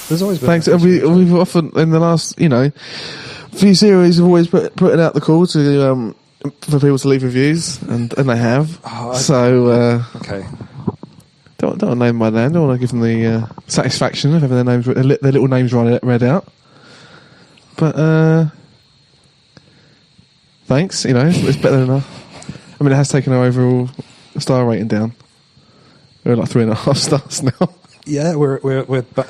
There's always been thanks. And we've often in the last, few series, we've always putting out the call to for people to leave reviews, and they have. Okay. Don't want to name my name. Don't want to give them the satisfaction of having their little names read out. But thanks. It's better than enough. I mean, it has taken our overall star rating down. We're like 3.5 stars now. Yeah, we're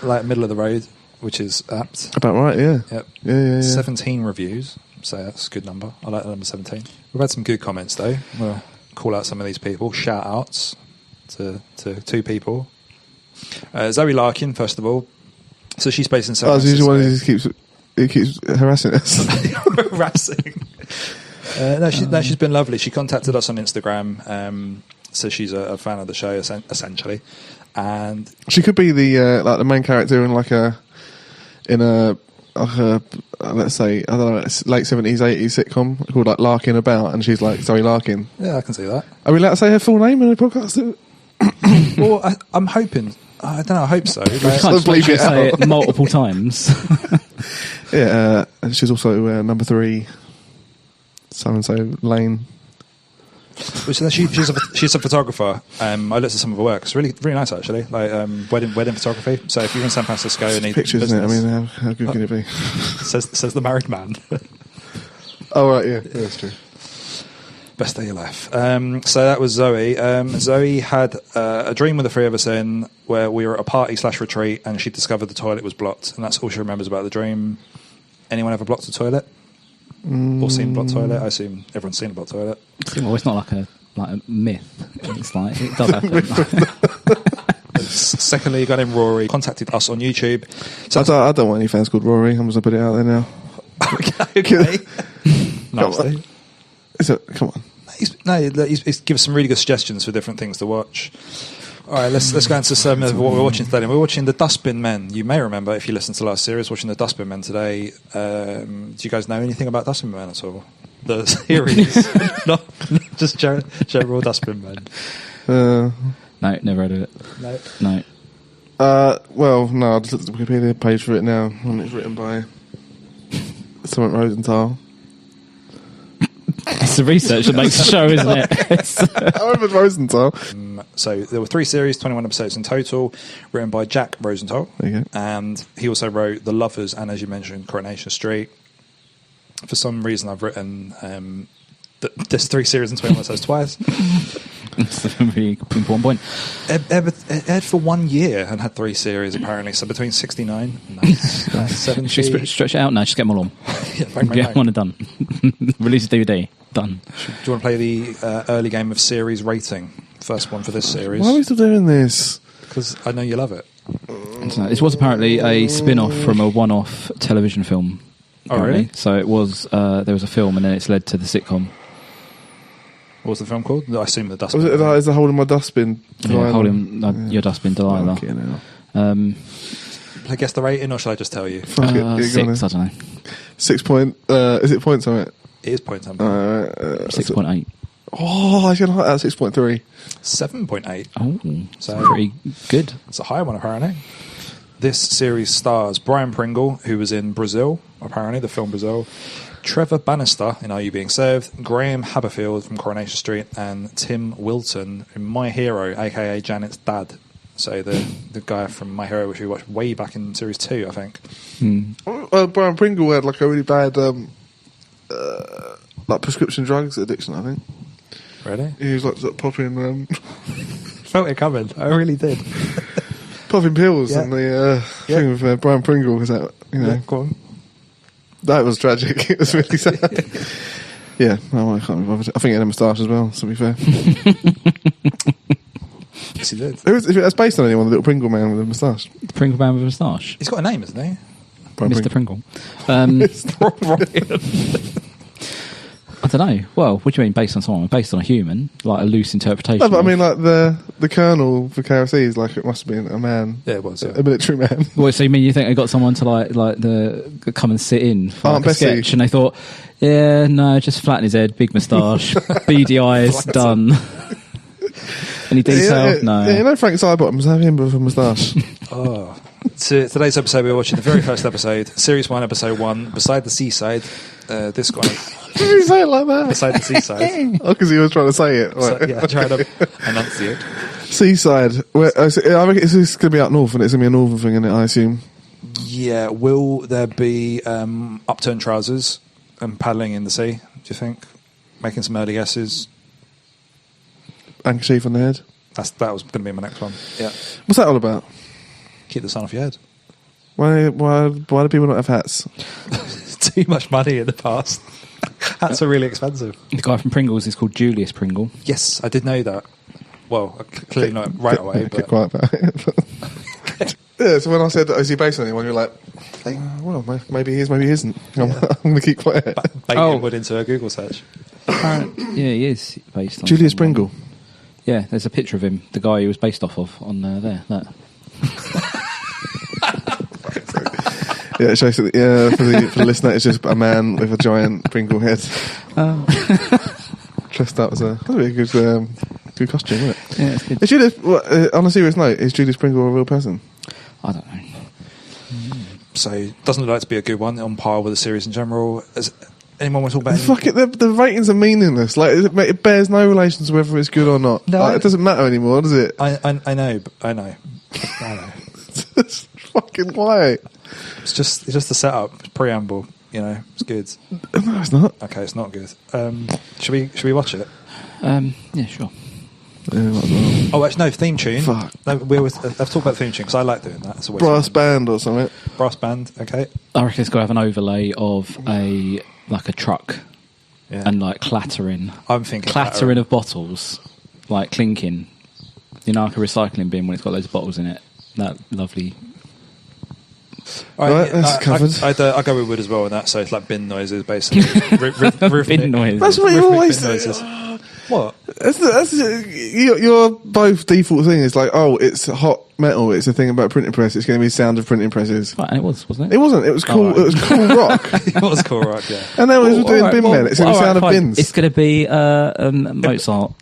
like middle of the road, which is apt. About right, yeah. Yep. Yeah. 17 reviews, so that's a good number. I like the number 17. We've had some good comments though. We'll call out some of these people. Shout outs to 2 people. Zoe Larkin, first of all. So she's based in San Francisco. One he keeps harassing us. Harassing. She's been lovely. She contacted us on Instagram. So she's a fan of the show, essentially. And she could be the main character in let's say, I don't know, late 70s, 80s sitcom called like Larkin About, and she's like Zoe Larkin. Yeah, I can see that. Are we allowed to say her full name in the podcast? Well, I'm hoping. I don't know. I hope so. You can't just say it multiple times. Yeah, and she's also number 3, so and so Lane. She's a photographer. I looked at some of her work. It's really, really nice, actually. Like wedding photography. So if you're in San Francisco and need pictures, business, isn't it? I mean, how good can it be? says the married man. Oh right, yeah, that's true. Best day of your life. So that was Zoe. Zoe had a dream with the 3 of us in where we were at a party/retreat, and she discovered the toilet was blocked, and that's all she remembers about the dream. Anyone ever blocked a toilet? Or seen a blocked toilet? I assume everyone's seen a blocked toilet. Well, it's not like a myth. It's like it does happen. Secondly, a guy named Rory contacted us on YouTube. So I don't want any fans called Rory. I'm just gonna put it out there now. Okay. Nasty. Come on. He's given some really good suggestions for different things to watch. All right, let's go into some of what we're watching today. We're watching The Dustbinmen. You may remember, if you listened to the last series, watching The Dustbinmen today. Do you guys know anything about Dustbinmen at all? The series? Not just general Dustbinmen. No, never heard of it. No. Well, no, I just looked at the Wikipedia page for it now, and it's written by someone Rosenthal. It's the research that makes the show, isn't it? I remember Rosenthal. So there were 3 series, 21 episodes in total, written by Jack Rosenthal. There you go. And he also wrote The Lovers and, as you mentioned, Coronation Street. For some reason, I've written there's 3 series and 21 episodes twice. That's a very important point. It aired for 1 year and had 3 series, apparently. So between 69 and 70. Should we stretch it out now? Just get them all on. Get one and done. Release a DVD. Done. Do you want to play the early game of series rating? First one for this series. Why are we still doing this? Because I know you love it. This was apparently a spin-off from a one-off television film. Apparently. Oh, really? So it was. There was a film, and then it's led to the sitcom. What was the film called? I assume The Dustbin. Was it Is the Hole in My Dustbin? Yeah, your dustbin, Delilah. Guess the rating, or shall I just tell you? 6, I don't know. 6 point. Is it points on it? It is points on it. 6.8. Oh, I should like that. 6.3. 7.8. Oh, so pretty good. It's a high one, apparently. This series stars Brian Pringle, who was in Brazil, apparently, the film Brazil. Trevor Bannister in Are You Being Served, Graham Haberfield from Coronation Street, and Tim Wilton in My Hero, a.k.a. Janet's dad. So the guy from My Hero, which we watched way back in Series 2, I think. Well, Brian Pringle had like a really bad like prescription drugs addiction, I think. Really? He was like sort of popping... Felt it coming. I really did. Popping pills and the thing with Brian Pringle. Was that, go on. That was tragic. It was really sad. Yeah, I can't be bothered. I think he had a moustache as well, to be fair. Yes, he did. That's based on anyone, the little Pringle man with a moustache. The Pringle man with a moustache. He's got a name, hasn't he? Mr. Pringle. don't know. Well, what do you mean based on someone? Based on a human, like a loose interpretation. No, but I of- mean, like the colonel for KFC is like, it must have been a man. Yeah, it was. Yeah. A military man. Well, so you mean you think they got someone to like the come and sit in for Aunt like, a Bessie. sketch, and they thought, yeah, no, just flatten his head, big moustache, beady eyes, done. Any detail? No. Yeah, you know Frank Sidebottoms have him with a moustache. Oh. So today's episode, we're watching the very first episode, Series 1, Episode 1, Beside the Seaside. This guy, Did you say it like that? Beside the Seaside. Oh, because he was trying to say it. So, Right. yeah, trying to enunciate. Seaside. Where, I reckon it's going to be up north, and it's going to be a northern thing, isn't it, I assume? Yeah, will there be upturned trousers and paddling in the sea, do you think? Making some early guesses. Handkerchief on the head. That was going to be my next one. Yeah. What's that all about? Keep the sun off your head. Why do people not have hats? Too much money in the past. Hats are really expensive. The guy from Pringles is called Julius Pringle. Yes, I did know that. Well, clearly not right away, Keep but quiet about it. Yeah, so when I said, is he based on anyone, you're like, well, maybe he is, maybe he isn't. I'm going to keep quiet. baiting wood into a Google search. Yeah, he is based on Julius someone. Pringle. Yeah, there's a picture of him, the guy he was based off of, on there. That. Yeah, it shows that, for the listener, it's just a man with a giant Pringle head. Dressed up as that'd be a good costume, wouldn't it? Yeah, it's good. Is Julius, on a serious note, is Julius Pringle a real person? I don't know. So, doesn't look like to be a good one, on par with the series in general. Anyone want to talk about Fuck it, the ratings are meaningless. Like, it bears no relation to whether it's good or not. No. Like, it doesn't matter anymore, does it? I know, but I know. It's fucking why? It's just the setup, it's preamble. You know, it's good. No, it's not. Okay, it's not good. Should we watch it? Yeah, sure. Yeah, might as well. Oh, actually, no, theme tune. Fuck. No, I've talked about the theme tune because I like doing that. It's always Brass fun. band or something. Brass band. Okay. I reckon it's got to have an overlay of a truck Yeah. and like clattering I'm thinking of bottles, like clinking. You know, like a recycling bin when it's got loads of bottles in it. That lovely. All Right, that's covered. I go with wood as well on that, so it's like bin noises, basically. Bin noises. That's what you Rhythmic always bin noises. What? Your both default thing is like, oh, it's hot metal. It's a thing about printing press. It's going to be sound of printing presses. Right, and it wasn't it? It wasn't. It was cool. right. It was cool rock. It was cool rock, yeah. And then we were doing Alright, bin men. It's going to be sound of fine. bins. It's going to be Mozart.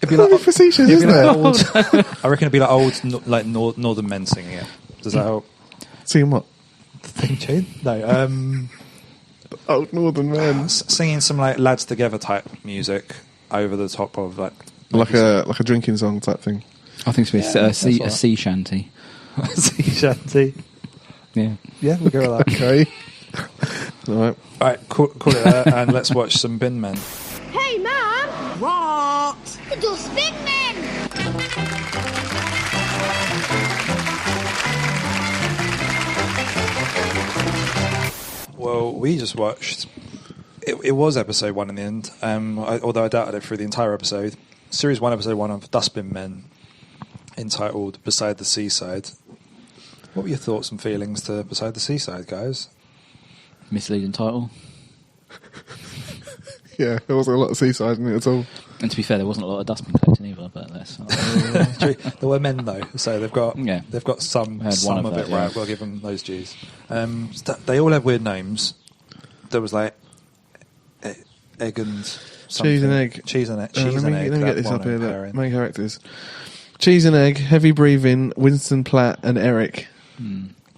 It'd be That'd like be facetious, it'd be isn't like it? old, I reckon it'd be like old, northern men singing it. Does that help? Seeing what? The theme tune? No. Old northern men. Singing some like lads together type music over the top of like Like a drinking song type thing. I think it's going to be that's a right. sea shanty. sea shanty. Yeah. Yeah, we'll go with that. Okay. All right. All right, call it there, and let's watch some bin men. Hey, Mum! What? The Dustbinmen! Well, we just watched. It was episode 1 in the end, although I doubted it through the entire episode. Series 1, episode 1 of Dustbinmen, entitled Beside the Seaside. What were your thoughts and feelings to Beside the Seaside, guys? Misleading title. Yeah, there wasn't a lot of seaside in it at all. And to be fair, there wasn't a lot of dustbin coating either, but that's True. There were men though, so they've got some Had some one of of it that, yeah. right. We'll give them those dues. They all have weird names. There was like egg and something. Cheese and egg. Cheese and egg. Let me get that this up one here. pairing. Look, main characters. Cheese and egg, heavy breathing, Winston Platt and Eric.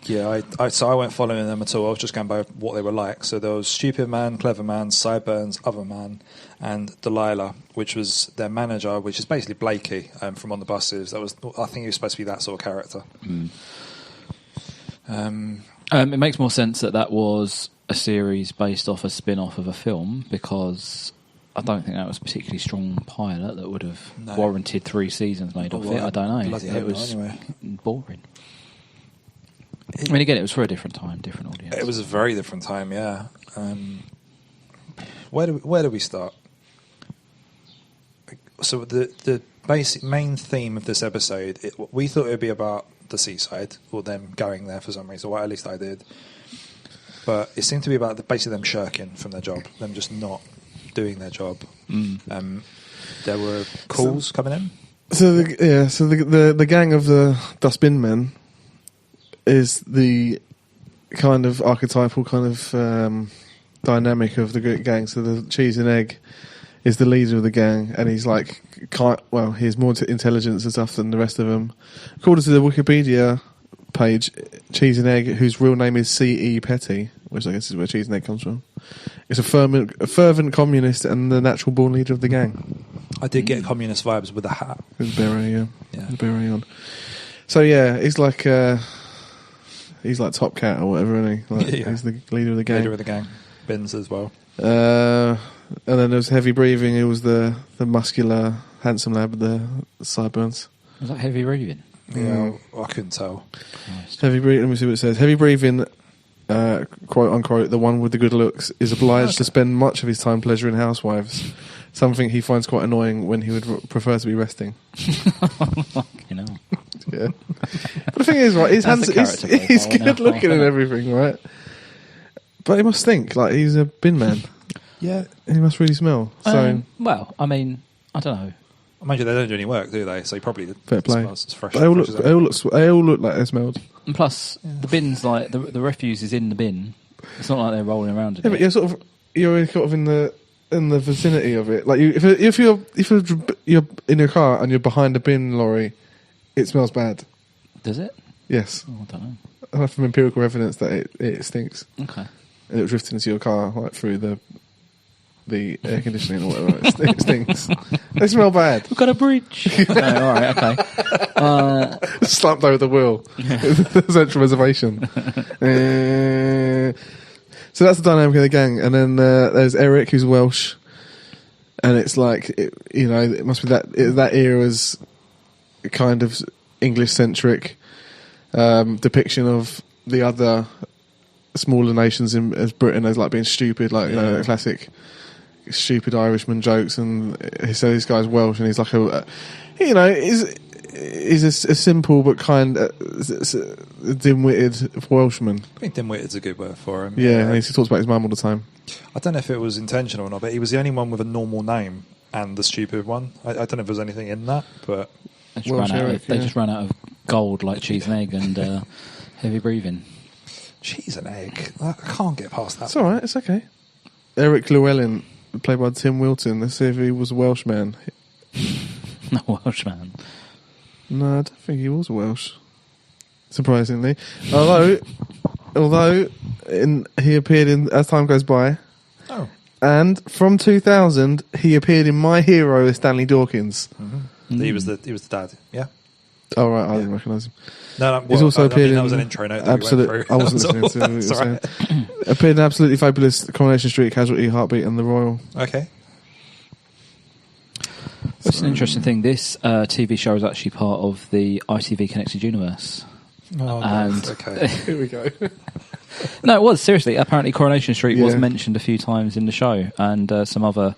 Yeah, so I weren't following them at all. I was just going by what they were like. So there was Stupid Man, Clever Man, Sideburns, Other Man, and Delilah, which was their manager, which is basically Blakey from On the Buses. I think he was supposed to be that sort of character. It makes more sense that was a series based off a spin-off of a film, because I don't think that was a particularly strong pilot that would have warranted 3 seasons made off it. I don't know. Bloody It hope was not, anyway. boring. I mean, again, it was for a different time, different audience. It was a very different time, yeah. Where do we start? So the basic main theme of this episode, we thought it would be about the seaside, or them going there for some reason, or at least I did. But it seemed to be about basically them shirking from their job, them just not doing their job. There were calls coming in. So the gang of the Dustbinmen is the kind of archetypal kind of dynamic of the gang. So the cheese and egg is the leader of the gang, and he's like, he has more intelligence and stuff than the rest of them. According to the Wikipedia page, Cheese and Egg, whose real name is C.E. Petty, which I guess is where Cheese and Egg comes from, is a fervent communist and the natural born leader of the gang. I did get communist vibes with the hat. With the beret, Yeah. The beret on. So yeah, he's like Top Cat or whatever, isn't he? Like, he's the leader of the gang. Leader of the gang. Bins as well. And then there was Heavy Breathing, who was the muscular, handsome lad with the sideburns. Was that Heavy Breathing? Yeah, I couldn't tell. Heavy Breathing, let me see what it says. Heavy Breathing, quote unquote, the one with the good looks, is obliged to spend much of his time pleasuring housewives, something he finds quite annoying when he would prefer to be resting. You know. Yeah. But the thing is, right, he's good looking and everything, right? But he must stink, like he's a bin man. Yeah. He must really smell. So well, I mean, I don't know. Mind you, they don't do any work, do they? So he probably fair play. smells as fresh. They all look like they smelled. And plus, the bin's like the refuse is in the bin. It's not like they're rolling around in Yeah, it. but you're sort of in the vicinity of it. Like if you're in your car and you're behind a bin lorry, it smells bad. Does it? Yes. Oh, I don't know. I have some empirical evidence that it stinks. Okay. And it was drifting into your car like through the air conditioning or whatever. It stinks. They smell bad. We've got a breach. No, all right, okay. Slapped over the wheel. The central reservation. So that's the dynamic of the gang. And then there's Eric, who's Welsh. And it's like, it must be that era's kind of English-centric depiction of the other smaller nations as Britain as like being stupid, like classic stupid Irishman jokes. And so this guy's Welsh, and he's like he's a simple but kind dim-witted Welshman. I think dim-witted's a good word for him. Yeah, and he talks about his mum all the time. I don't know if it was intentional or not, but he was the only one with a normal name and the stupid one. I don't know if there's anything in that, but They just ran out of gold like Cheese and Egg and Heavy Breathing. Cheese and Egg. I can't get past that. It's all right. It's okay. Eric Llewellyn, played by Tim Wilton. Let's see if he was a Welshman. No Welshman. No, I don't think he was Welsh. Surprisingly, although he appeared in As Time Goes By. Oh. And from 2000, he appeared in My Hero as Stanley Dawkins. Mm-hmm. He was the dad. Yeah. Oh right, I didn't recognise him. No, he's also appeared in that was an intro note. That we went through. I wasn't listening to what he was saying. Appeared in Absolutely Fabulous, Coronation Street, Casualty, Heartbeat, and The Royal. Okay. It's an interesting thing. This TV show is actually part of the ITV Connected Universe. Oh, and okay. Here we go. No, it was seriously. Apparently, Coronation Street was mentioned a few times in the show, and some other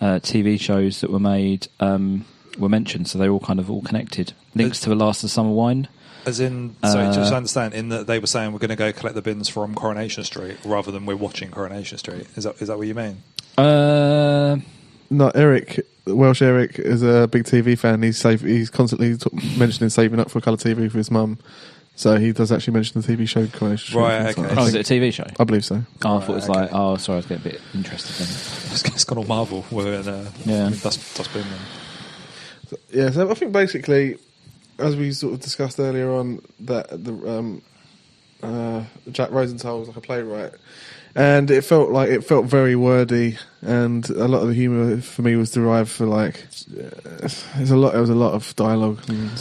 TV shows that were made were mentioned. So they're all kind of all connected. Links to The Last of the Summer Wine. As in, sorry, just to understand, in that they were saying we're going to go collect the bins from Coronation Street rather than we're watching Coronation Street. Is that what you mean? No, Eric, Welsh Eric, is a big TV fan. He's constantly mentioning saving up for colour TV for his mum. So he does actually mention the TV show Coronation Street. Right, okay. Oh, is it a TV show? I believe so. Oh, I thought it was like, oh, sorry, I was getting a bit interested then. It's gone all Marvel. We're in Dustbinmen. Yeah, so I think basically, as we sort of discussed earlier on, that Jack Rosenthal was like a playwright, and it felt very wordy, and a lot of the humour for me was derived for like there was a lot of dialogue and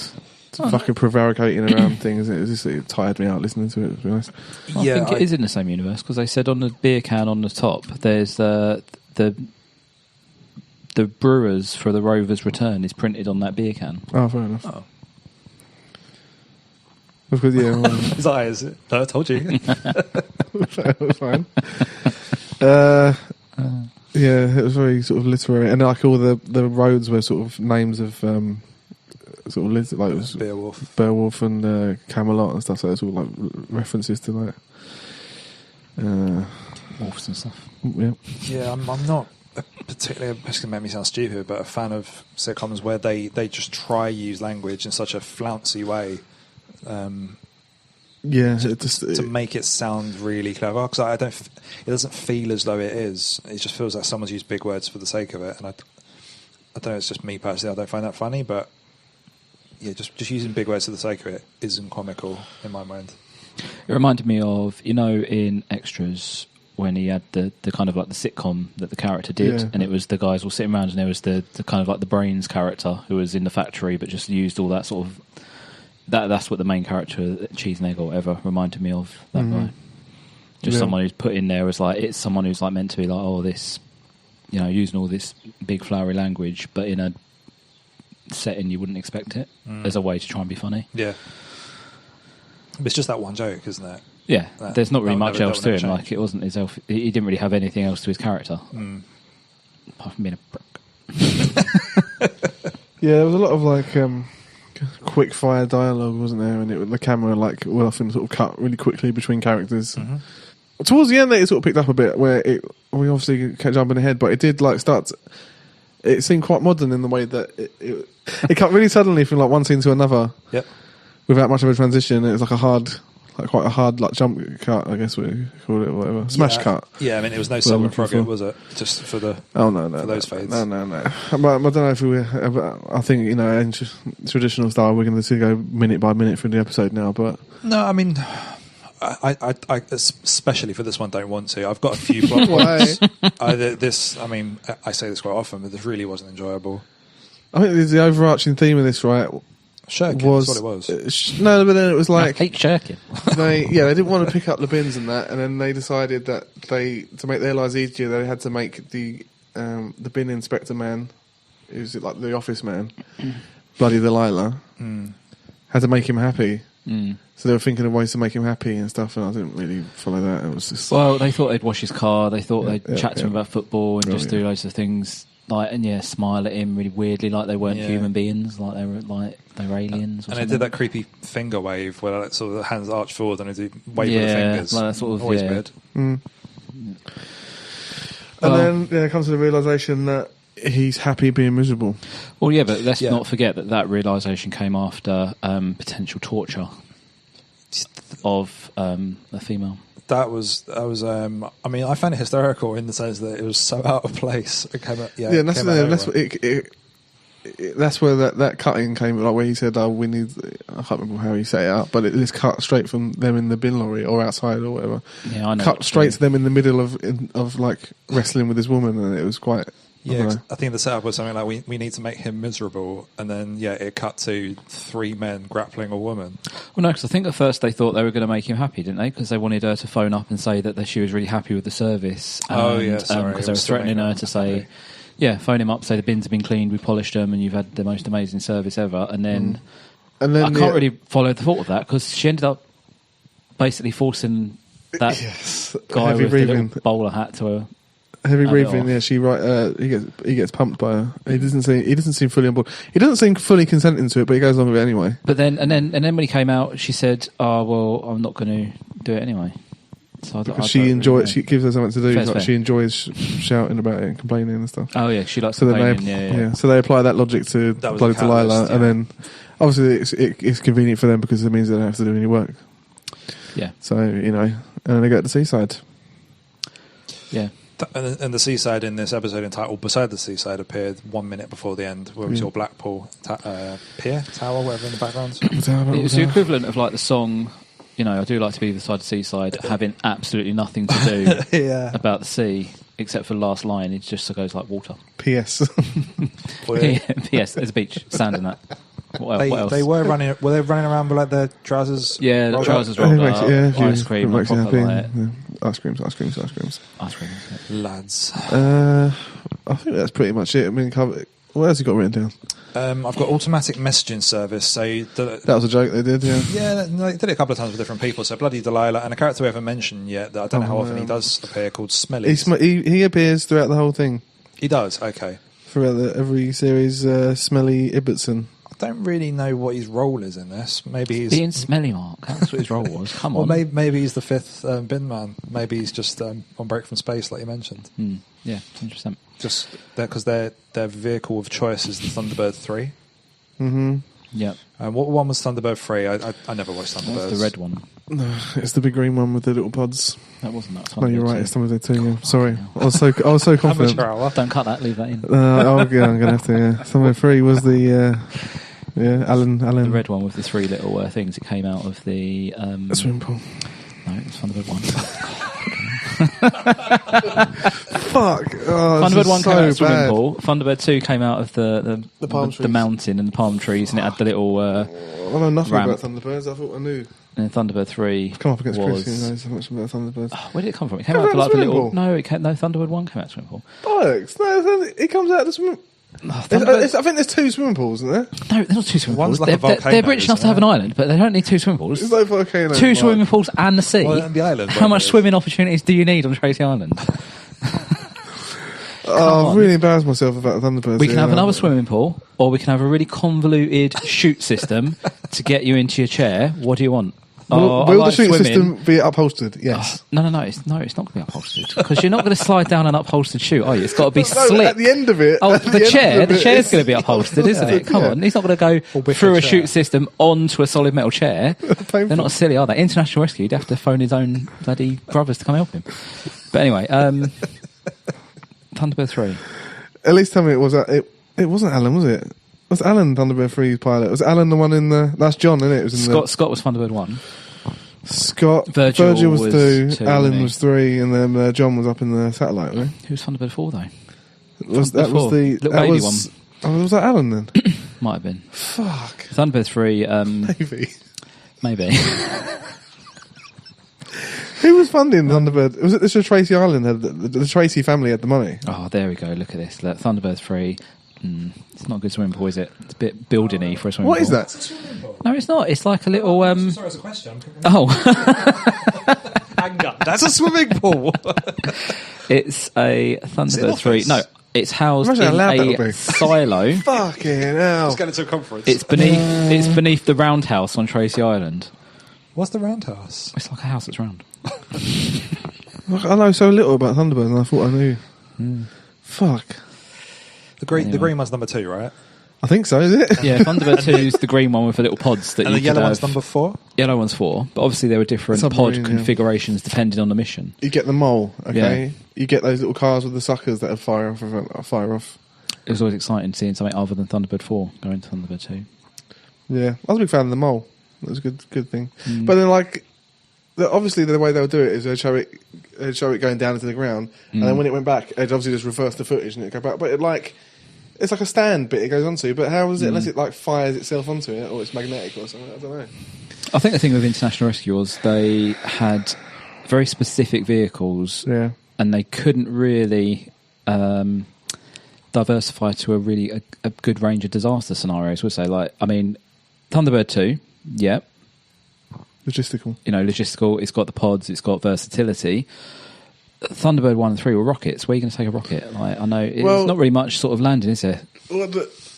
fucking prevaricating around things. It tired me out listening to it, to be honest. I think it is in the same universe, because they said on the beer can on the top there's the brewers for the Rover's Return is printed on that beer can. Oh, fair enough. Oh. Because, yeah, well, his eyes. No, I told you. fine. Yeah, it was very sort of literary, and like all the roads were sort of names of sort of like it was Beowulf and Camelot and stuff. So it's all like references to like wolves and stuff. Yeah. Yeah, I'm not particularly, it's going to make me sound stupid, but a fan of sitcoms where they just try use language in such a flouncy way. To make it sound really clever, because it doesn't feel as though it is. It just feels like someone's used big words for the sake of it, and I don't know. It's just me personally. I don't find that funny, but yeah, just using big words for the sake of it isn't comical in my mind. It reminded me of, in Extras when he had the kind of like the sitcom that the character did, and it was the guys all sitting around, and there was the kind of like the Brains character who was in the factory, but just used all that sort of. That's what the main character, Cheese and Egg or whatever, reminded me of, that guy. Just someone who's put in there as like, it's someone who's like meant to be like, oh, this, using all this big flowery language, but in a setting you wouldn't expect it, as a way to try and be funny. Yeah. But it's just that one joke, isn't it? Yeah, there's not really much else to him. Like, it wasn't his elf, he didn't really have anything else to his character. Apart from being a prick. Yeah, there was a lot of like... quick fire dialogue, wasn't there? And the camera will often sort of cut really quickly between characters. Towards the end, it sort of picked up a bit where we obviously kept jumping ahead, but it did start. It seemed quite modern in the way that it cut really suddenly from one scene to another. Yep. Without much of a transition. It was quite a hard jump cut, I guess we call it, or whatever. Smash cut. Yeah, I mean, it was no Silver Frogger, was it? Just for the for those fades. No. I don't know if we were. I think in traditional style, we're going to go minute by minute through the episode now. But no, I mean, I especially for this one, don't want to. I've got a few plot points. I say this quite often, but this really wasn't enjoyable. I think the overarching theme of this, right? Shirking, that's what it was. No, but then it was like... I hate shirking. They didn't want to pick up the bins and that, and then they decided that to make their lives easier, they had to make the bin inspector man, who's the office man, Bloody Delilah, had to make him happy. So they were thinking of ways to make him happy and stuff, and I didn't really follow that. It was just... Well, they thought they'd wash his car, they thought they'd chat to him about football and just do loads of things... smile at him really weirdly, like they weren't human beings, like they were aliens. And they did that creepy finger wave where sort of the hands arch forward and they do wave with the fingers. Like that sort of always weird. And then it comes to the realisation that he's happy being miserable. Well, yeah, but let's not forget that realisation came after potential torture of a female. That was. I mean, I found it hysterical in the sense that it was so out of place. It came out, that's where that cutting came. Like where he said, "Oh, we need." I can't remember how he set it up, but it is cut straight from them in the bin lorry or outside or whatever. Yeah, I know. Cut straight to them in the middle of wrestling with this woman, and it was quite. Yeah, I think the setup was something like we need to make him miserable, and then it cut to 3 men grappling a woman. Well, no, because I think at first they thought they were going to make him happy, didn't they? Because they wanted her to phone up and say that she was really happy with the service. Sorry. Because they were threatening her to say, phone him up, say the bins have been cleaned, we polished them, and you've had the most amazing service ever. And then I can't really follow the thought of that because she ended up basically forcing that guy with the little bowler hat to her. Heavy breathing, he gets pumped by her. He doesn't seem fully on board. He doesn't seem fully consenting to it, but he goes along with it anyway. But then when he came out, she said, "Oh well, I'm not going to do it anyway." So she enjoys. She gives her something to do. She enjoys shouting about it and complaining and stuff. Oh yeah, she likes complaining. So they apply that logic to Bloody Delilah, and then obviously it's convenient for them because it means they don't have to do any work. Yeah. So and then they go to the seaside. Yeah. And the seaside in this episode entitled Beside the Seaside appeared 1 minute before the end, where we saw Blackpool Pier, Tower, whatever in the background. It was the equivalent of the song, I do like to be beside the seaside, having absolutely nothing to do about the sea, except for the last line. It just goes like water. P.S. P.S. There's a beach, sand and that. What else? They were running around with their trousers. Yeah, the trousers rolled up. Ice cream, ice creams. Ice cream. Lads. I think that's pretty much it. I mean, what else you got written down? I've got automatic messaging service. So that was a joke they did. Yeah, they did it a couple of times with different people. So Bloody Delilah and a character we haven't mentioned yet that I don't know how often he does appear, called Smelly. He appears throughout the whole thing. He does. Okay. Throughout every series, Smelly Ibbotson. don't really know what his role is in this. Maybe he's being smelly, Mark. That's what his role was. Come on. Or maybe he's the fifth bin man. Maybe he's just on break from space, like you mentioned. Yeah, 100%. Just because their vehicle of choice is the Thunderbird 3. Mm-hmm. Yeah. What one was Thunderbird 3? I never watched Thunderbird. What's the red one? No, it's the big green one with the little pods. That wasn't that. No, you're right. It's Thunderbird 2. Yeah. Sorry, no. I was so confident. Don't cut that. Leave that in. I'm gonna have to. Yeah. Thunderbird 3 was the Alan. The red one with the three little things. It came out of the swimming pool. No, it's Thunderbird 1. Fuck. Thunderbird 1 so came out of the swimming bad. pool. Thunderbird 2 came out of the palm the trees. mountain and the palm trees, and it had the little. I know nothing ramp. about Thunderbirds. I thought I knew. And Thunderbird 3 Come up against was. Chris, who knows so much about Thunderbirds. Oh, where did it come from? It came Came out of out like of the the little. swimming pool. No, Thunderbird 1 came out of the swimming pool. Bollocks! No, it comes out of the swimming. Oh, I think there's 2 swimming pools, isn't there? No, they're not two swimming One's pools. like a They're volcano, British enough to isn't have it? an island, but they don't need two swimming pools. It's like volcano. Two swimming pools and the sea. Well, the island, How whatever much it is. swimming opportunities do you need on Tracy Island? I've on. really embarrassed myself about Thunderbirds. We can have now. another swimming pool, or we can have a really convoluted chute system to get you into your chair. What do you want? Will I the like shooting swimming. system be upholstered? Yes. No, it's not going to be upholstered because you're not going to slide down an upholstered chute, are you? It's got to be No, slick. at the end of it. Oh, at the end chair. of The it, chair's it's- going to be upholstered, isn't it? Come Yeah. on, he's not going to go wicker through a chair. chute system onto a solid metal chair. Painful. They're not silly, are they? International Rescue, you'd have to phone his own bloody brothers to come help him. But anyway, Thunderbird 3. At least tell me it was. It wasn't Alan, was it? Was Alan Thunderbird 3's pilot? Was Alan the one in the? That's John, isn't it? It was in Scott was Thunderbird 1. Scott. Virgil was was 2. two, Alan wasn't he? was 3, and then John was up in the satellite. Right? Who's Thunderbird 4 though? That was the Little that baby was, Oh, was that Alan then? Might have been. Fuck. Thunderbird 3, Maybe. maybe. Who was funding Thunderbird? Was it the Tracy Island? The Tracy family had the money. Oh, there we go. Look at this. Look, Thunderbird 3. It's not a good swimming pool, is it? It's a bit building-y for a swimming pool. What is that? No, it's not. It's like a little... Sorry, it's a question. Oh, Hang up. That's a swimming pool. it's a Thunderbird an 3. office? No, it's housed Imagine how in loud that would a be. silo. Fucking hell. Let's get into a conference. It's beneath the roundhouse on Tracy Island. What's the roundhouse? It's like a house that's round. I know so little about Thunderbird, and I thought I knew. Fuck. The green Anyway. one's number 2, right? I think so, is it? Yeah, Thunderbird 2 is the green one with the little pods that And you the yellow could one's have. number 4? Yellow one's 4, but obviously there were different Submarine, pod yeah. configurations depending on the mission. You get the mole, okay? Yeah. You get those little cars with the suckers that fire off. It was always exciting seeing something other than Thunderbird 4 going to Thunderbird 2. Yeah, I was a big fan of the mole. That was a good thing. But then, like, obviously the way they'll do it is they'd show it going down into the ground, and then when it went back, it'd obviously just reverse the footage and it'd go back. But it's like a stand bit it goes onto. But how is it unless it like fires itself onto it or it's magnetic or something? I don't know. I think the thing with International Rescue was they had very specific vehicles Yeah. and they couldn't really diversify to a really a good range of disaster scenarios, would say. Like, I mean, Thunderbird 2, yeah, Logistical. logistical, it's got the pods, it's got versatility. Thunderbird 1 and 3 were rockets. Where are you going to take a rocket? Like, I know it's not really much sort of landing, is there? Well,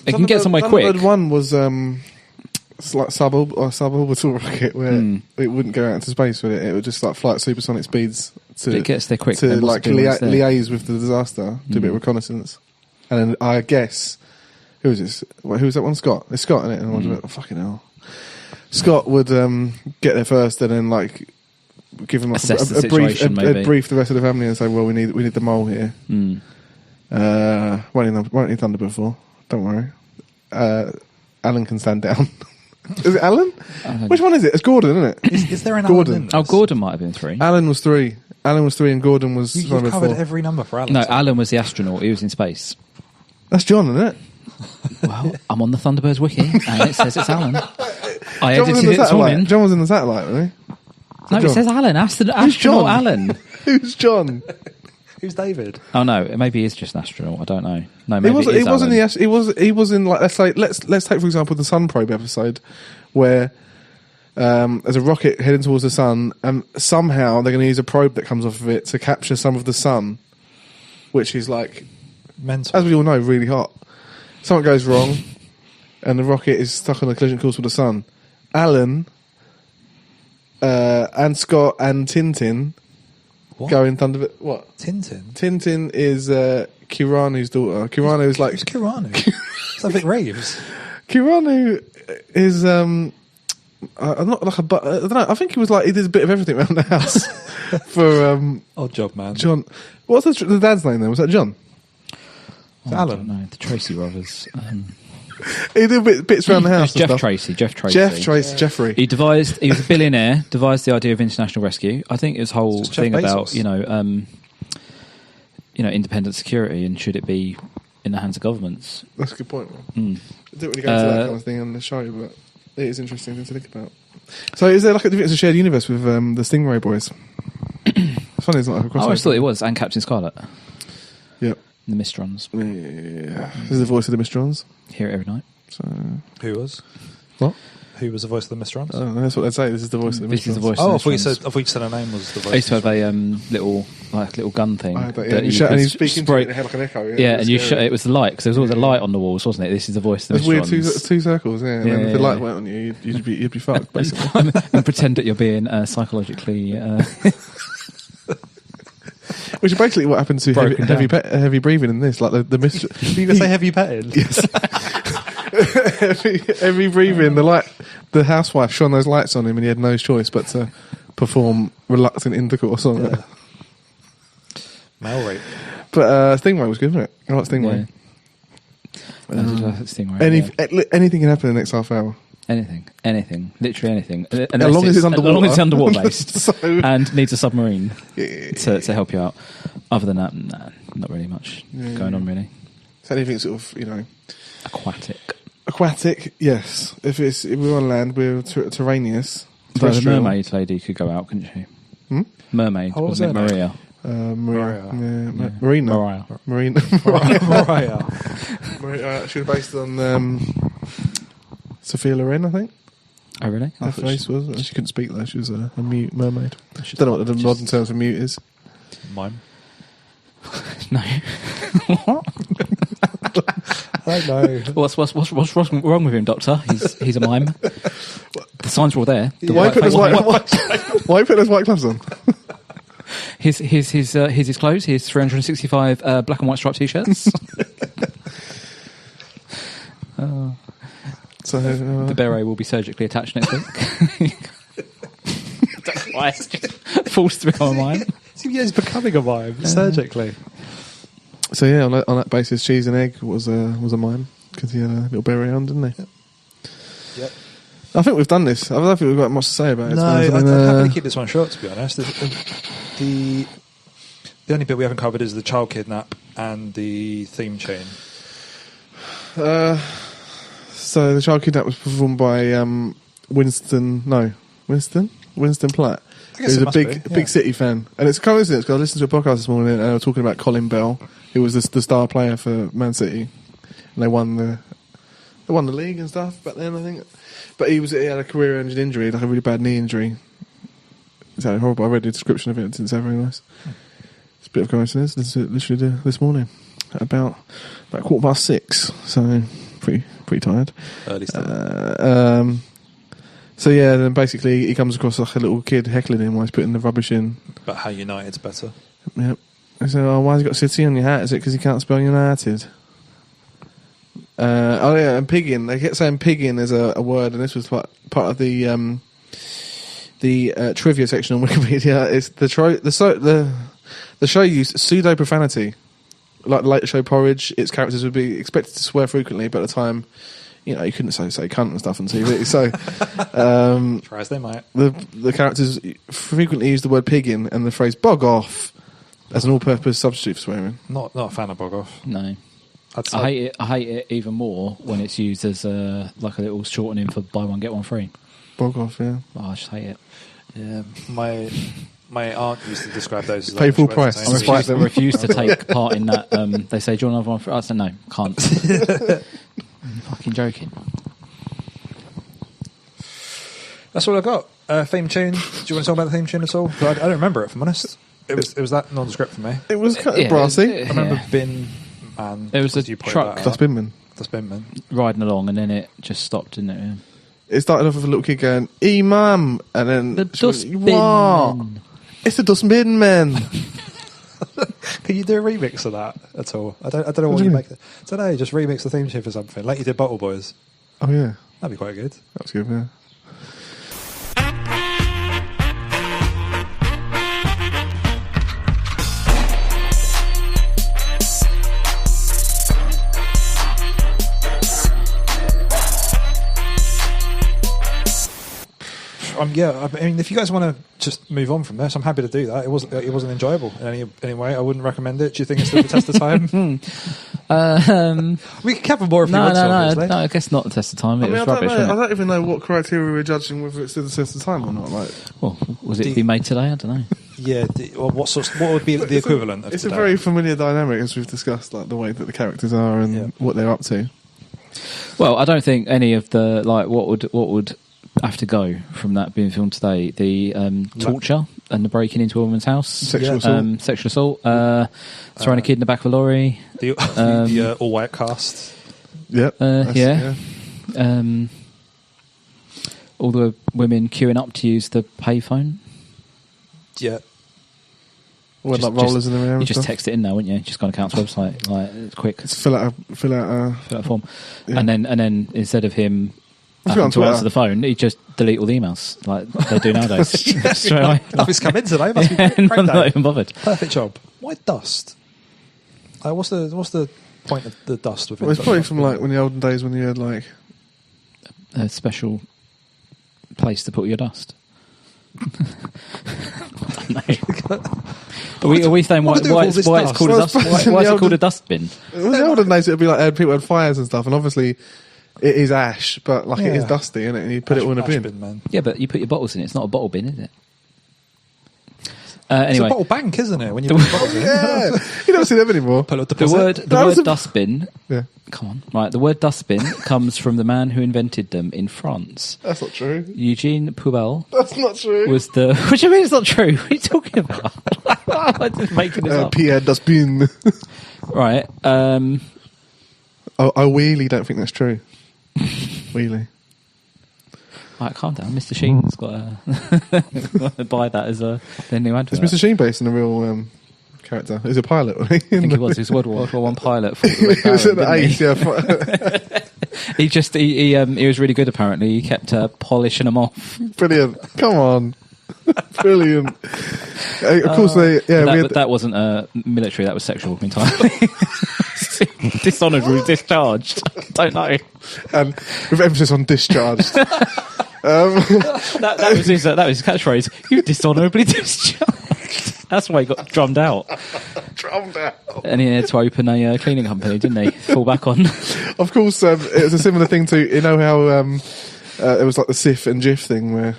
It can get somewhere quick. Thunderbird 1 was it's like suborbital rocket where it wouldn't go out into space with it. It would just like fly at supersonic speeds It gets there quick. to then what's like it doing when it's there? liaise with the disaster, do a bit of reconnaissance. And then I guess who was this? Who was that one? Scott. It's Scott, isn't it? And I was like, oh, fucking hell. Scott would get there first, and then like give him like Assess the a brief, situation, maybe. brief the rest of the family, and say, well, we need the mole here. Won't need Thunderbird 4. Don't worry. Alan can stand down. Is it Alan? Which one is it? It's Gordon, isn't it? Is there an Gordon. Alan in this? Oh, Gordon might have been 3. Alan was 3. And Gordon was You've Thunderbird covered 4. every number for Alan. No, Alan was the astronaut. He was in space. That's John, isn't it? Well, I'm on the Thunderbirds wiki, and it says it's Alan. I John was edited in the it this morning. satellite. John was in the satellite, wasn't No, John? it says Alan. Astronaut John? Alan. he? Who's John? Who's David? Oh no, maybe he's just an astronaut. I don't know. No, maybe He it is wasn't Alan. he was in like let's take for example the Sun Probe episode where there's a rocket heading towards the sun and somehow they're going to use a probe that comes off of it to capture some of the sun, which is like, Mental. as we all know, really hot. Something goes wrong. and the rocket is stuck on a collision course with the sun. Alan and Scott and Tintin go in Thunderbird. What? Tintin? Tintin is Kiranu's daughter. Kiranu is like... Who's Kiranu? It's like Vic Reeves. Kiranu is... not like a... I don't know. I think he was like... He did a bit of everything around the house for... Odd job, man. John. What's the dad's name then? Was that John? Alan. No, the Tracy brothers. He did bits around the house. Jeff Tracy. Jeffrey. He was a billionaire, devised the idea of international rescue. I think his whole thing about, independent security and should it be in the hands of governments. That's a good point. I didn't really go into that kind of thing on the show, but it is interesting thing to think about. So is there like a shared universe with the Stingray boys? It's funny, it's not like a crossover. I always thought it was, and Captain Scarlet. Yep. The Mistrons. Yeah. This is the voice of the Mistrons. Hear it every night. So Who was? What? Who was the voice of the Mistrons? I don't know, that's what they'd say. This is the voice of the This Mistrons. is the voice Oh, of the Mistrons. I thought you said her name was the voice. I used to have a little gun thing. And that you could speak into it and it had like an echo. Yeah, and it was the light, because there was always a light on the walls, wasn't it? This is the voice of the There's Mistrons. weird two circles, yeah. And then if the light went on you, you'd be fucked, basically. And pretend that you're being psychologically... Which is basically what happens to heavy breathing in this. Like the Mistress. Did you say heavy petting? Yes. heavy breathing. The housewife shone those lights on him, and he had no choice but to perform reluctant intercourse on it. Male rape. But Stingray was good, wasn't it? I like Stingray. Anything can happen in the next half hour. Anything, literally anything. As long as it's underwater. As long as it's underwater based So- and needs a submarine Yeah. to help you out. Other than that, nah, not really much going on, really. So anything sort of, Aquatic. yes. If we're on land, we're terraneous. But the terrestrial. mermaid lady could go out, couldn't she? Mermaid, Oh, what was wasn't it? her Maria. Marina. Mariah. Mariah. She was based on Sophia Loren, I think. Oh, really? Her face was. She couldn't speak though. She was a mute mermaid. I don't know what the modern term for mute is. Mime. No. What? I don't know. What's wrong with him, Doctor? He's a mime. The signs were all there. Why put those white gloves on? Here's his clothes. Here's 365 black and white striped t-shirts. So The beret will be surgically attached next week. That's why it's just falls through my mind. Yeah, he's becoming a mime surgically. So yeah, on that basis, Cheese and Egg was a mime because he had a little berry on, didn't he? Yep. I think we've done this. I don't think we've got much to say about it. No, I'm happy to keep this one short, to be honest. The only bit we haven't covered is the child kidnap and the theme tune. So the child kidnap was performed by Winston Platt, who's a big City fan. And it's a coincidence because I listened to a podcast this morning and they were talking about Colin Bell, who was the star player for Man City, and they won the league and stuff back then, I think. But he had a career-ending injury, like a really bad knee injury. It's horrible. I read the description of it. It didn't sound very nice. It's a bit of a coincidence. This is literally this morning about 6:15. So pretty tired. Early stuff. So yeah, then basically he comes across like a little kid heckling him while he's putting the rubbish in. But how United's better. Yep. I said, why has he got City on your hat? Is it because he can't spell United? And pigging. They kept saying pigging as a word, and this was part of the trivia section on Wikipedia. It's the show used pseudo profanity, like the Late Show Porridge. Its characters would be expected to swear frequently, but at the time, you couldn't say cunt and stuff on TV. So, Try as they might. The characters frequently use the word pigging and the phrase "bog off" as an all-purpose substitute for swearing. Not a fan of bog off. No. I hate it even more when it's used as like a little shortening for buy one get one free. Bog off, yeah. Oh, I just hate it. Yeah, my aunt used to describe those as pay full price. I refuse to take part in that. They say, "Do you want another one free?" I said, "No, can't." I'm fucking joking. That's all I got. Theme tune. Do you want to talk about the theme tune at all? I don't remember it, if I'm honest. It was that nondescript for me. It was kind of brassy. I remember Bin and it was a truck. Dustbinmen. Dustbinmen. riding along, and then it just stopped, didn't it? Yeah. It started off with a little kid going, "Mum," and then The "What? Dustbinmen. It's the Dustbinmen." Can you do a remix of that at all? I don't know what you make. I don't know. Just remix the theme tune for something, like you did Bottle Boys. Oh yeah, That'd be quite good. that's good. Yeah. Yeah, I mean, if you guys want to just move on from this, I'm happy to do that. It wasn't enjoyable in any way. I wouldn't recommend it. Do you think it's still the test of time? We can cover more if you want to, obviously. No, I guess not the test of time. It was I rubbish. don't know. I Wasn't it? don't even know what criteria we're judging whether it's still the test of time or not. Like, Well, was it be made today? I don't know. Yeah. What would be the equivalent of it's today? a very familiar dynamic, as we've discussed, like the way that the characters are and what they're up to. Well, I don't think any of the what would have to go from that being filmed today. The torture and the breaking into a woman's house, Sexual assault, throwing a kid in the back of a lorry, the all-white cast. Yep. All the women queuing up to use the payphone. Yeah. Well, like rollers in the air. You and just stuff. text it in now, wouldn't you? Just go on a council website, like it's quick. Just fill out Fill out a form, Yeah. and then instead of him Let's go on having to Twitter. answer the phone, he just delete all the emails like they do nowadays. Straight away. Nothing's come in today. Must be I'm great not day. even bothered. Perfect job. Why dust? What's the point of the dust within? Well, it's probably from like when the olden days when you had like A special place to put your dust. Are we saying why What do we do with all it's this called a dust? dust? Well, I suppose Why is in it the called a dustbin? in the olden days it'd be like people had fires and stuff, and obviously it is ash, but like it is dusty, isn't it? And you put it all in a bin. Man. Yeah, but you put your bottles in it. It's not a bottle bin, is it? It's a Anyway, bottle bank, isn't it? When you put bottles in. Yeah, you don't see them anymore. Pull out the deposit. word dustbin. Yeah, Come on, right? The word dustbin comes from the man who invented them in France. that's not true. Eugene Poubelle That's not true. was the. What do you mean it's not true? What are you talking about? I'm just making this up. Pierre Dustbin. Right. I really don't think that's true. Really. Right, calm down. Mr. Sheen's got to buy that as their new advert. Is Mr. Sheen based on a real character? He's a pilot, wasn't he? I think he was. He was World War I pilot. For the Red He was at the Baron, Ace, didn't he was really good. Apparently, he kept polishing them off. Brilliant. Come on. Brilliant. Of course, That wasn't military. That was sexual entirely. Dishonoured was discharged. Don't know. and with emphasis on discharged. That was his catchphrase. You dishonourably discharged. That's why he got drummed out. Drummed out. And he had to open a cleaning company, didn't he? Fall back on. Of course, it was a similar thing to, you know how it was like the Sif and Jif thing where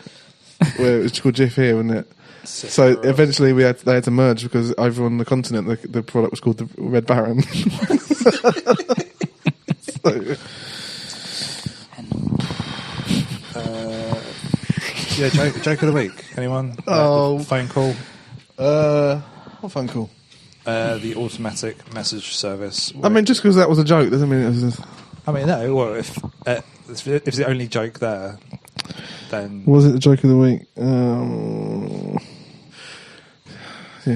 it was called Jif here, wasn't it? So eventually they had to merge because over on the continent the product was called the Red Baron. Joke of the week. Anyone? Phone call. What phone call? The automatic message service. I mean, just because that was a joke doesn't mean it was. I mean, no. Well, if the only joke there, then Was it the joke of the week? Yeah,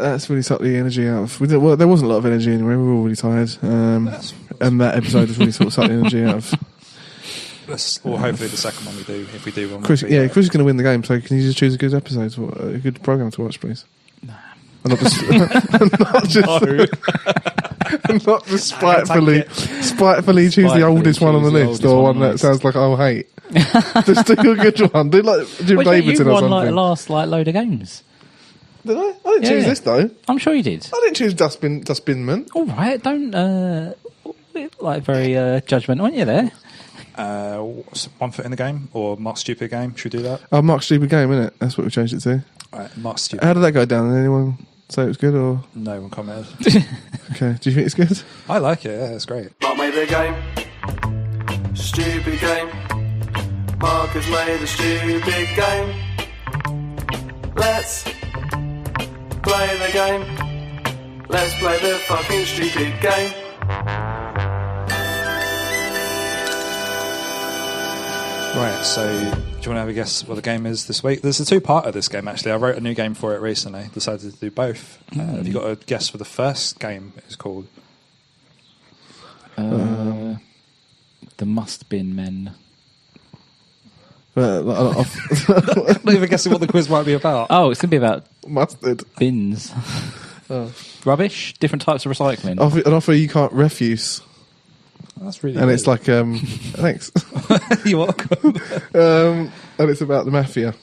that's really sucked the energy out of. There wasn't a lot of energy anyway. We were all really tired, and that episode was really sort of sucked the energy out of. Or hopefully the second one we do, if we do one. Chris is going to win the game. So can you just choose a good episode, a good program to watch, please? Nah. And not just spitefully choose the oldest one on the list, or one that sounds like I'll hate. Just do a good one. Do like Jim Davidson you or won something. like the last load of games. Did I? I didn't choose this though. I'm sure you did. I didn't choose Dustbinmen. All right, don't very judgmental, aren't you there? One foot in the game or Mark's stupid game. Should we do that? Oh, Mark's stupid game, isn't it? That's what we changed it to. Mark's stupid. How did that go down? Did anyone say it was good or? No one commented. Okay. Do you think it's good? I like it. Yeah, it's great. Mark made a game, stupid game. Mark has made a stupid game. Let's play the game. Let's play the fucking stupid game. Right, so do you want to have a guess what the game is this week? There's a two-parter this game, actually. I wrote a new game for it recently. Decided to do both. Have you got a guess for the first game it's called? The Dustbinmen. I'm Not even guessing what the quiz might be about. Oh, it's going to be about mustard. bins. Rubbish, different types of recycling. An offer you can't refuse. That's really And good. it's like, thanks. You're welcome. And it's about the mafia.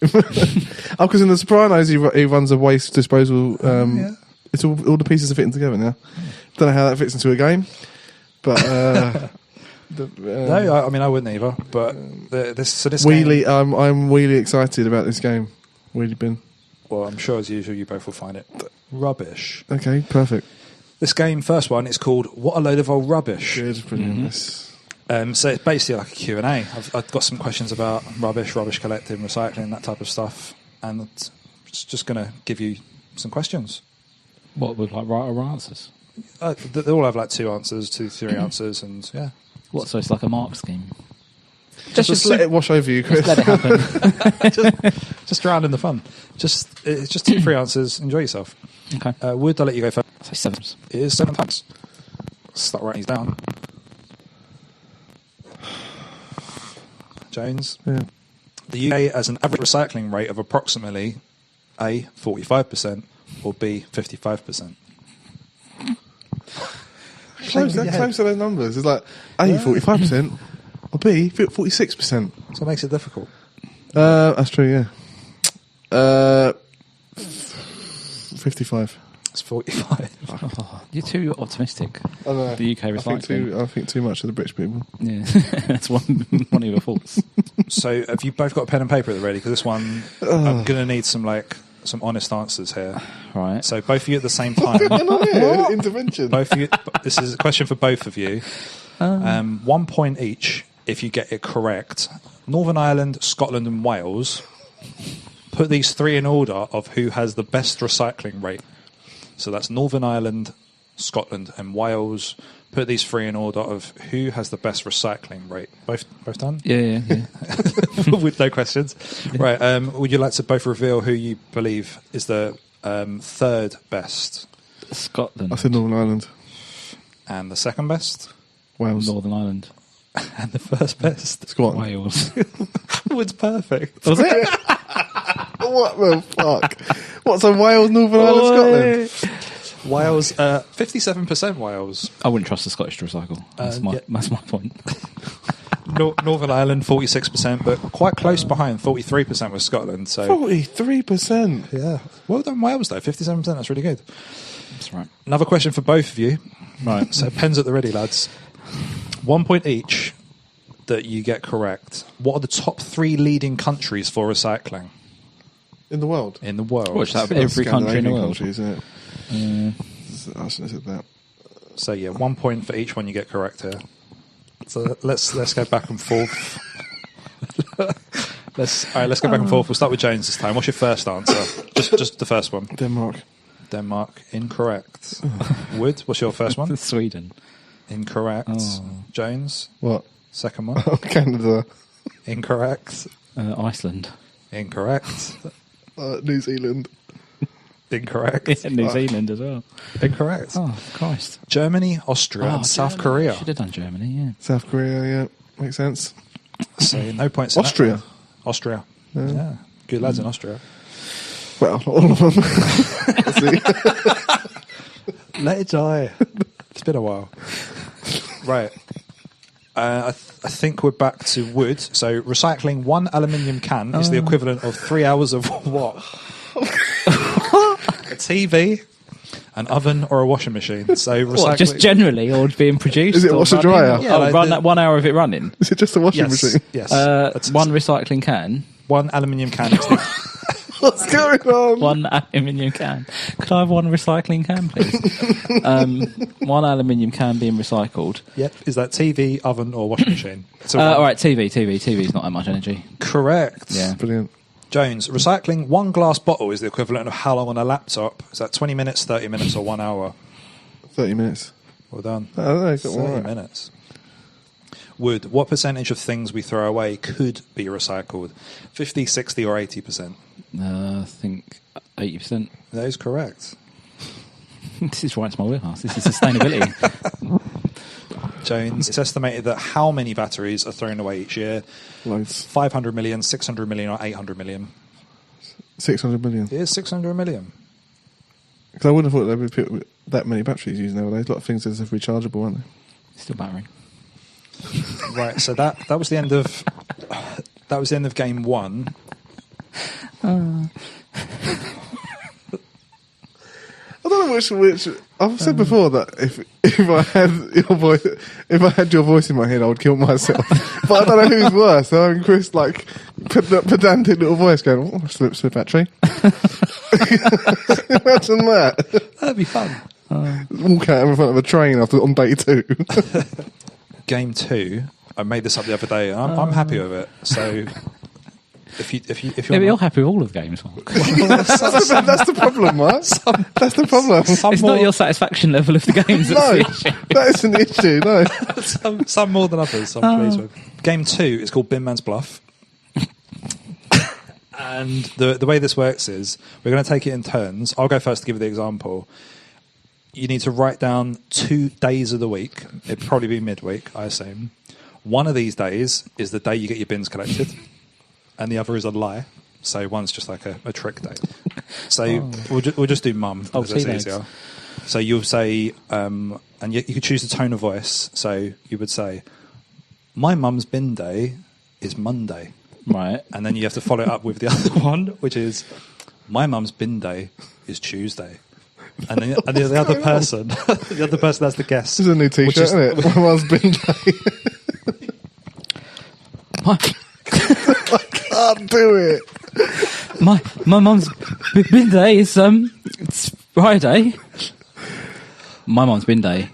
Because in The Sopranos, he runs a waste disposal. It's all the pieces are fitting together now. Don't know how that fits into a game, but No, I mean I wouldn't either. But this Wheelie, game, I'm really excited about this game. Wheelie bin. well, I'm sure as usual you both will find it rubbish. Okay, perfect. This game, first one, is called "What a Load of Old Rubbish." Good, brilliant. So it's basically like a Q&A. I've got some questions about rubbish collecting, recycling, that type of stuff, and it's just going to give you some questions. What with like right or wrong answers? They all have like 2 answers, 3 answers, and yeah. What? So it's like a mark scheme. Just let it wash over you, Chris. Let it happen. Just drown in the fun. It's just 2, 3 answers. Enjoy yourself. Okay. Would I let you go first? Say 7. It is 7 pounds. Start writing these down. Jones. Yeah. The UK has an average recycling rate of approximately A, 45%, or B, 55%. Close to those numbers. It's like A, 45%, or B, 46%. So it makes it difficult. That's true, yeah. 55. It's 45. Oh, you're too optimistic. I know. The UK recycling. I think too much of the British people. Yeah, that's one of your faults. So have you both got a pen and paper at the ready? Because this one, I'm going to need some honest answers here. Right. So both of you at the same time. Intervention. Both of you. This is a question for both of you. 1 point each if you get it correct. Northern Ireland, Scotland, and Wales. Put these 3 in order of who has the best recycling rate. So that's Northern Ireland, Scotland, and Wales. Put these 3 in order of who has the best recycling rate. Both done? Yeah. With no questions. Right. Would you like to both reveal who you believe is the 3rd best? Scotland. I said Northern Ireland. And the 2nd best? Wales. Northern Ireland. And the 1st best? Scotland. Wales. Wood's perfect. Was it? What the fuck? What's a Wales, Northern Ireland, Scotland? Wales, 57% Wales. I wouldn't trust the Scottish to recycle. That's my point. Northern Ireland, 46%, but quite close behind, 43% was Scotland. So 43%. yeah, well done Wales though, 57%. That's really good. That's right. Another question for both of you. Right. So pens at the ready, lads. 1 point each that you get correct. What are the top 3 leading countries for recycling In the world? in the world? Which that every country in the world. Country, isn't it? I shouldn't have said that. So yeah, 1 point for each one you get correct here. So let's go back and forth. Let's go back and forth. We'll start with James this time. What's your first answer? Just the first one. Denmark, incorrect. Wood, what's your first one? Sweden. Incorrect. Oh. Jones, What? second one. Canada. Incorrect. Iceland. Incorrect. New Zealand. Incorrect. New Zealand as well. Incorrect. Oh, Christ. Germany, Austria, and South Korea. Should have done Germany, yeah. South Korea, yeah. Makes sense. So no points. in that Austria. one. Austria. Yeah. Good lads in Austria. Well, not all of them. See? Let it die. It's been a while. Right. I think we're back to wood. So recycling 1 aluminium can is the equivalent of 3 hours of what? A TV, an oven, or a washing machine. So recycling. What, just generally, or being produced? Is it or washer running? dryer? Yeah, like run the- that 1 hour of it running. Is it just a washing machine? Yes. One recycling can. 1 aluminium can. Is the, What's going on? 1 aluminium can. Could I have 1 recycling can, please? 1 aluminium can being recycled. yep. Is that TV, oven, or washing machine? So All right, TV. TV's not that much energy. correct. Yeah. Brilliant. Jones, recycling 1 glass bottle is the equivalent of how long on a laptop? Is that 20 minutes, 30 minutes, or 1 hour? 30 minutes. Well done. I don't know. Got 30 one right. minutes. Wood. What percentage of things we throw away could be recycled? 50, 60 or 80%? I think 80%. That is correct. This is right to my wheelhouse. This is sustainability. Jones, it's estimated that how many batteries are thrown away each year? Loads. 500 million, 600 million or 800 million? 600 million. It is 600 million. Because I wouldn't have thought there would be that many batteries used nowadays. A lot of things are rechargeable, aren't they? Still battering. Right, so that was the end of game 1. I don't know which. I've said before that if I had your voice in my head, I would kill myself. But I don't know who's worse. Having Chris like pedantic little voice going, "Oh, slip battery." Imagine that. That'd be fun. Walk out in front of a train on day 2. Game 2. I made this up the other day. I'm happy with it. So. If you're happy with all of games, Mark. That's the problem, Mark. That's the problem. It's not your satisfaction level of the games that's the issue. That isn't the issue, no. some more than others, I'm pleased with. Game 2 is called Binman's Bluff. And the way this works is we're going to take it in turns. I'll go first to give you the example. You need to write down 2 days of the week. It'd probably be midweek, I assume. One of these days is the day you get your bins collected. And the other is a lie. So one's just like a trick day. So we'll just do mum because it's easier. So you'll say, and you could choose the tone of voice. So you would say, my mum's bin day is Monday. Right. And then you have to follow it up with the other one, which is, my mum's bin day is Tuesday. And then the other person has to guess. This is a new t-shirt, isn't it? My mum's bin day. I can't do it. My mum's bin day is it's Friday. My mum's bin day,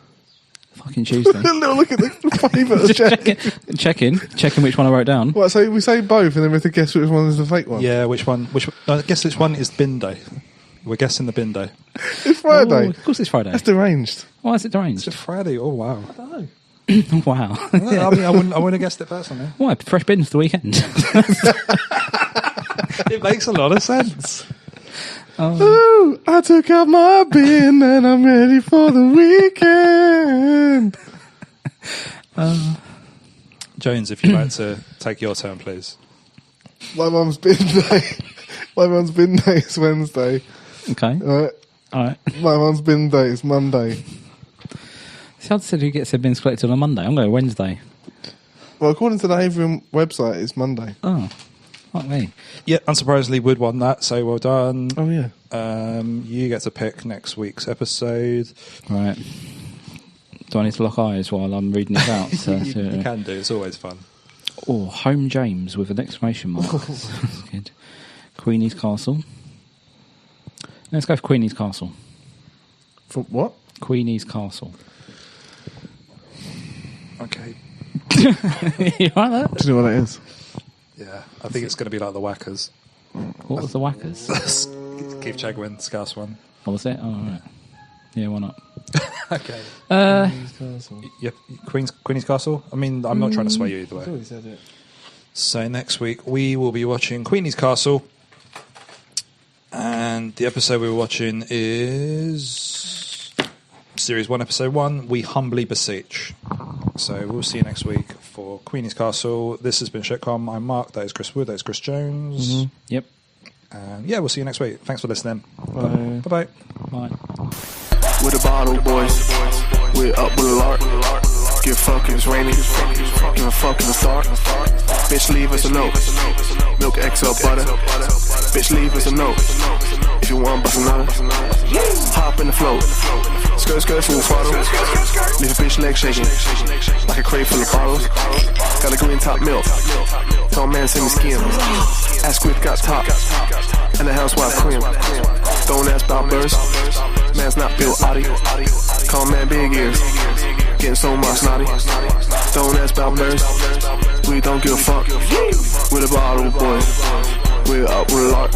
fucking Tuesday. Look at the favourite. Checking which one I wrote down. What? So we say both, and then we have to guess which one is the fake one. Yeah, which one? I guess which one is bin day. We're guessing the bin day. It's Friday. Oh, of course, it's Friday. That's deranged. Why is it deranged? It's Friday. Oh wow. I don't know. Wow. I mean, I wouldn't have guessed it personally. Why? Fresh bins for the weekend. It makes a lot of sense. Oh, I took out my bin and I'm ready for the weekend. Jones, if you'd like to take your turn, please. My mum's bin day. My mum's bin day is Wednesday. Okay. All right. My mum's bin day is Monday. See, I said who gets their bins collected on Monday. I'm going Wednesday. Well, according to the Havering website, it's Monday. Oh, fuck me. Yeah, unsurprisingly, Wood won that, so well done. Oh, yeah. You get to pick next week's episode. Right. Do I need to lock eyes while I'm reading this out? You can do. It's always fun. Oh, Home James with an exclamation mark. That's good. Queenie's Castle. Let's go for Queenie's Castle. For what? Queenie's Castle. Okay. You like that? Do you know what it is? Yeah, I think it's going to be like the Whackers. What was the Whackers? Keith Chegwin, Scouse one. What was it? Oh, right. Yeah, why not? Okay. Queenie's Castle. Yeah, Queenie's Castle. I mean, I'm not trying to sway you either way. I thought you said it. So next week we will be watching Queenie's Castle, and the episode we're watching is Series 1, Episode 1, We Humbly Beseech. So we'll see you next week for Queenie's Castle. This has been Shitcom. I'm Mark. That is Chris Wood. That is Chris Jones. Mm-hmm. Yep. And yeah, we'll see you next week. Thanks for listening. Bye. Bye-bye. Bye. With a bottle, boys. We're up with a lark. Give fucking, it's raining. Give a fuck in the start. Bitch, leave us a note. Milk XL butter. Bitch, leave us a note. If you want, bust another. Hop in the float. Skirt, full throttle. Leave a bitch leg shaking. Like a crate full of bottles. Got a green top milk. Tall man send me skin. Ass quick got top. And the housewife cream. Don't ask about birds. Man's not Bill Oddie. Call man big ears. Getting so much naughty. Don't ask about birds. We don't give a fuck. With a bottle, boy. We're up with a lark.